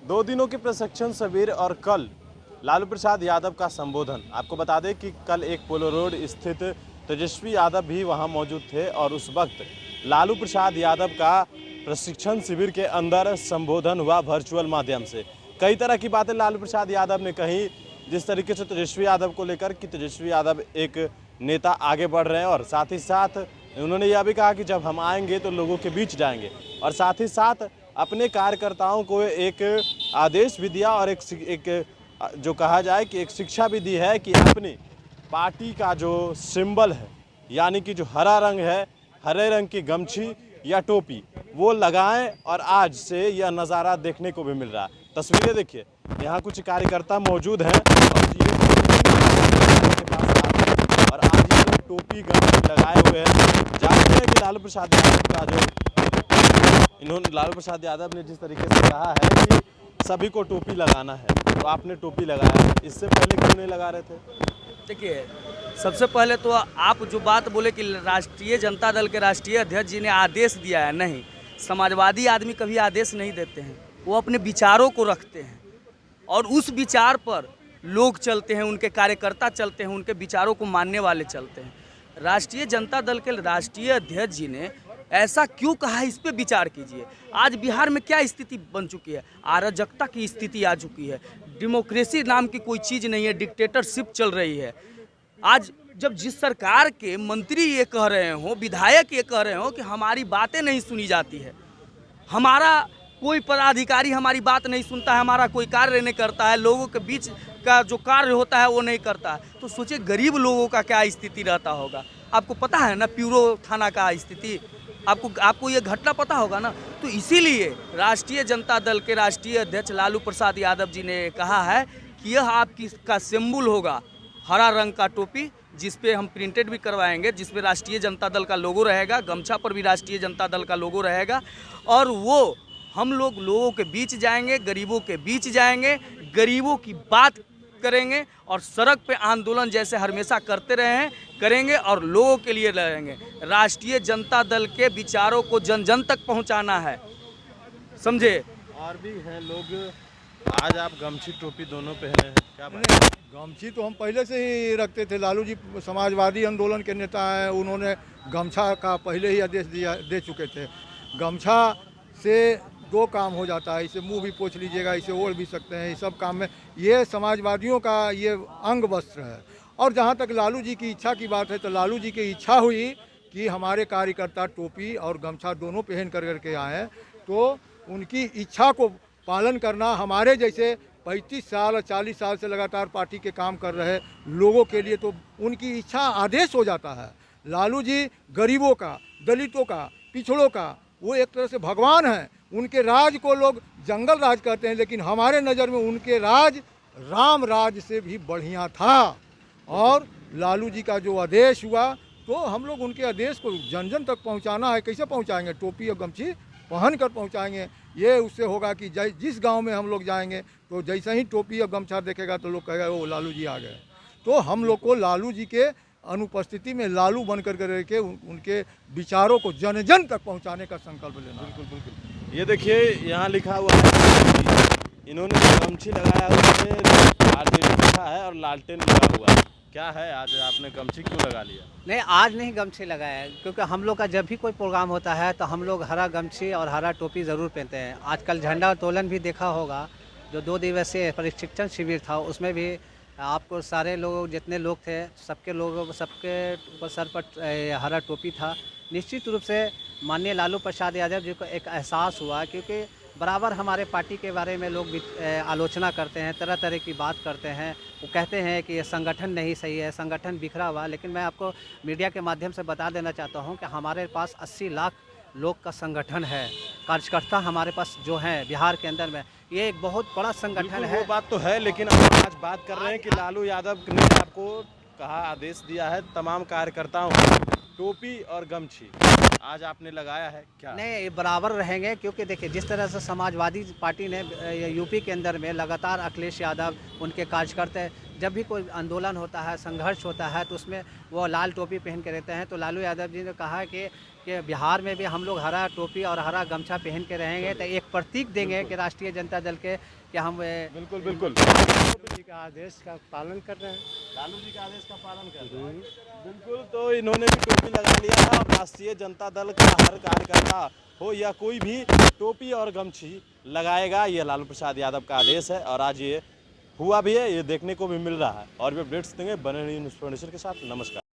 2 दिनों के प्रशिक्षण शिविर और कल लालू प्रसाद यादव का संबोधन। आपको बता दें कि कल एक पोलो रोड स्थित तेजस्वी यादव भी वहां मौजूद थे और उस वक्त लालू प्रसाद यादव का प्रशिक्षण शिविर के अंदर संबोधन हुआ वर्चुअल माध्यम से। कई तरह की बातें लालू प्रसाद यादव ने कही, जिस तरीके से तेजस्वी यादव को लेकर कि तेजस्वी यादव एक नेता आगे बढ़ रहे हैं, और साथ ही साथ उन्होंने यह भी कहा कि जब हम आएंगे तो लोगों के बीच जाएंगे, और साथ ही साथ अपने कार्यकर्ताओं को एक आदेश भी दिया और एक जो कहा जाए कि एक शिक्षा भी दी है कि अपनी पार्टी का जो सिंबल है, यानी कि जो हरा रंग है, हरे रंग की गमछी या टोपी वो लगाएं। और आज से यह नज़ारा देखने को भी मिल रहा है। तस्वीरें देखिए, यहाँ कुछ कार्यकर्ता मौजूद हैं और ये के पास और आज ये लोग टोपी गमछी लगाए हुए हैं। जानते हैं कि लालू प्रसाद यादव का जो लालू प्रसाद यादव ने जिस तरीके से कहा है कि सभी को टोपी लगाना है, तो आपने टोपी लगाया, इससे पहले क्यों नहीं लगा रहे थे? देखिए, सबसे पहले तो आप जो बात बोले कि राष्ट्रीय जनता दल के राष्ट्रीय अध्यक्ष जी ने आदेश दिया है, नहीं, समाजवादी आदमी कभी आदेश नहीं देते हैं। वो अपने विचारों को रखते हैं और उस विचार पर लोग चलते हैं, उनके कार्यकर्ता चलते हैं, उनके विचारों को मानने वाले चलते हैं। राष्ट्रीय जनता दल के राष्ट्रीय अध्यक्ष जी ने ऐसा क्यों कहा, इस पे विचार कीजिए। आज बिहार में क्या स्थिति बन चुकी है, अराजकता की स्थिति आ चुकी है, डेमोक्रेसी नाम की कोई चीज़ नहीं है, डिक्टेटरशिप चल रही है। आज जब जिस सरकार के मंत्री ये कह रहे हों, विधायक ये कह रहे हों कि हमारी बातें नहीं सुनी जाती है, हमारा कोई पदाधिकारी हमारी बात नहीं सुनता है, हमारा कोई कार्य नहीं करता है, लोगों के बीच का जो कार्य होता है वो नहीं करता है, तो सोचिए गरीब लोगों का क्या स्थिति रहता होगा। आपको पता है ना प्यूरो थाना का स्थिति, आपको ये घटना पता होगा ना। तो इसीलिए राष्ट्रीय जनता दल के राष्ट्रीय अध्यक्ष लालू प्रसाद यादव जी ने कहा है कि यह आपकी का सिंबल होगा, हरा रंग का टोपी, जिस पे हम प्रिंटेड भी करवाएंगे, जिस पे राष्ट्रीय जनता दल का लोगो रहेगा, गमछा पर भी राष्ट्रीय जनता दल का लोगो रहेगा। और वो हम लोग लोगों के बीच जाएंगे, गरीबों के बीच जाएंगे, गरीबों की बात करेंगे और सड़क पे आंदोलन जैसे हमेशा करते रहे हैं, करेंगे और लोगों के लिए लड़ेंगे। राष्ट्रीय जनता दल के विचारों को जन जन तक पहुंचाना है, समझे। और भी हैं लोग, आज आप गमछी टोपी दोनों पहने हैं, क्या बात है? गमछी तो हम पहले से ही रखते थे। लालू जी समाजवादी आंदोलन के नेता हैं, उन्होंने गमछा का पहले ही आदेश दे चुके थे। गमछा से 2 काम हो जाता है, इसे मुंह भी पोंछ लीजिएगा, इसे ओढ़ भी सकते हैं, इस सब काम में ये समाजवादियों का ये अंग वस्त्र है। और जहाँ तक लालू जी की इच्छा की बात है, तो लालू जी की इच्छा हुई कि हमारे कार्यकर्ता टोपी और गमछा दोनों पहन करके आए, तो उनकी इच्छा को पालन करना हमारे जैसे 35 साल और 40 साल से लगातार पार्टी के काम कर रहे लोगों के लिए तो उनकी इच्छा आदेश हो जाता है। लालू जी गरीबों का, दलितों का, पिछड़ों का वो एक तरह से भगवान हैं। उनके राज को लोग जंगल राज कहते हैं, लेकिन हमारे नज़र में उनके राज राम राज से भी बढ़िया था। और लालू जी का जो आदेश हुआ, तो हम लोग उनके आदेश को जन जन तक पहुंचाना है। कैसे पहुंचाएंगे? टोपी और गमछी पहन कर पहुंचाएंगे। ये उससे होगा कि जिस गांव में हम लोग जाएंगे, तो जैसे ही टोपी और गमछा देखेगा तो लोग कहेगा वो लालू जी आ गए। तो हम लोग को लालू जी के अनुपस्थिति में लालू बन करके उनके विचारों को जन जन तक पहुंचाने का संकल्प लेना। बिल्कुल बिल्कुल। ये देखिए, यहाँ लिखा हुआ है, इन्होंने गमछी लगाया हुआ है, आरजेडी लिखा है और लालटेन लगा हुआ है। क्या है, आज आपने गमछी क्यों लगा लिया? नहीं, आज नहीं गमछी लगाया है, क्योंकि हम लोग का जब भी कोई प्रोग्राम होता है तो हम लोग हरा गमछी और हरा टोपी ज़रूर पहनते हैं। आजकल झंडा उत्तोलन भी देखा होगा, जो 2 दिवसीय प्रशिक्षण शिविर था, उसमें भी आपको सारे लोग, जितने लोग थे, सबके ऊपर सर पर हरा टोपी था। निश्चित रूप से माननीय लालू प्रसाद यादव जी को एक एहसास हुआ, क्योंकि बराबर हमारे पार्टी के बारे में लोग आलोचना करते हैं, तरह तरह की बात करते हैं। वो कहते हैं कि ये संगठन नहीं सही है, संगठन बिखरा हुआ। लेकिन मैं आपको मीडिया के माध्यम से बता देना चाहता हूँ कि हमारे पास 80 लाख लोग का संगठन है, कार्यकर्ता हमारे पास जो हैं बिहार के अंदर में, ये एक बहुत बड़ा संगठन है। वो बात तो है, लेकिन हम आज बात कर रहे हैं कि लालू यादव ने आपको कहा, आदेश दिया है तमाम कार्यकर्ताओं को टोपी और गमछी, आज आपने लगाया है क्या? नहीं, ये बराबर रहेंगे, क्योंकि देखिए जिस तरह से समाजवादी पार्टी ने यूपी के अंदर में लगातार अखिलेश यादव, उनके कार्यकर्ता जब भी कोई आंदोलन होता है, संघर्ष होता है, तो उसमें वो लाल टोपी पहन के रहते हैं। तो लालू यादव जी ने कहा कि बिहार में भी हम लोग हरा टोपी और हरा गमछा पहन के रहेंगे, तो एक प्रतीक देंगे कि राष्ट्रीय जनता दल के कि हम बिल्कुल बिल्कुल जी का आदेश का पालन कर रहे हैं। लालू जी के आदेश का पालन कर रहे हैं। बिल्कुल, तो इन्होंने भी टोपी लगा लिया है और राष्ट्रीय जनता दल का हर कार्यकर्ता हो या कोई भी टोपी और गमछी लगाएगा, ये लालू प्रसाद यादव का आदेश है और आज ये हुआ भी है, ये देखने को भी मिल रहा है। और भी अपडेट्स देंगे, बने रहिए न्यूज़ फाउंडेशन के साथ। नमस्कार।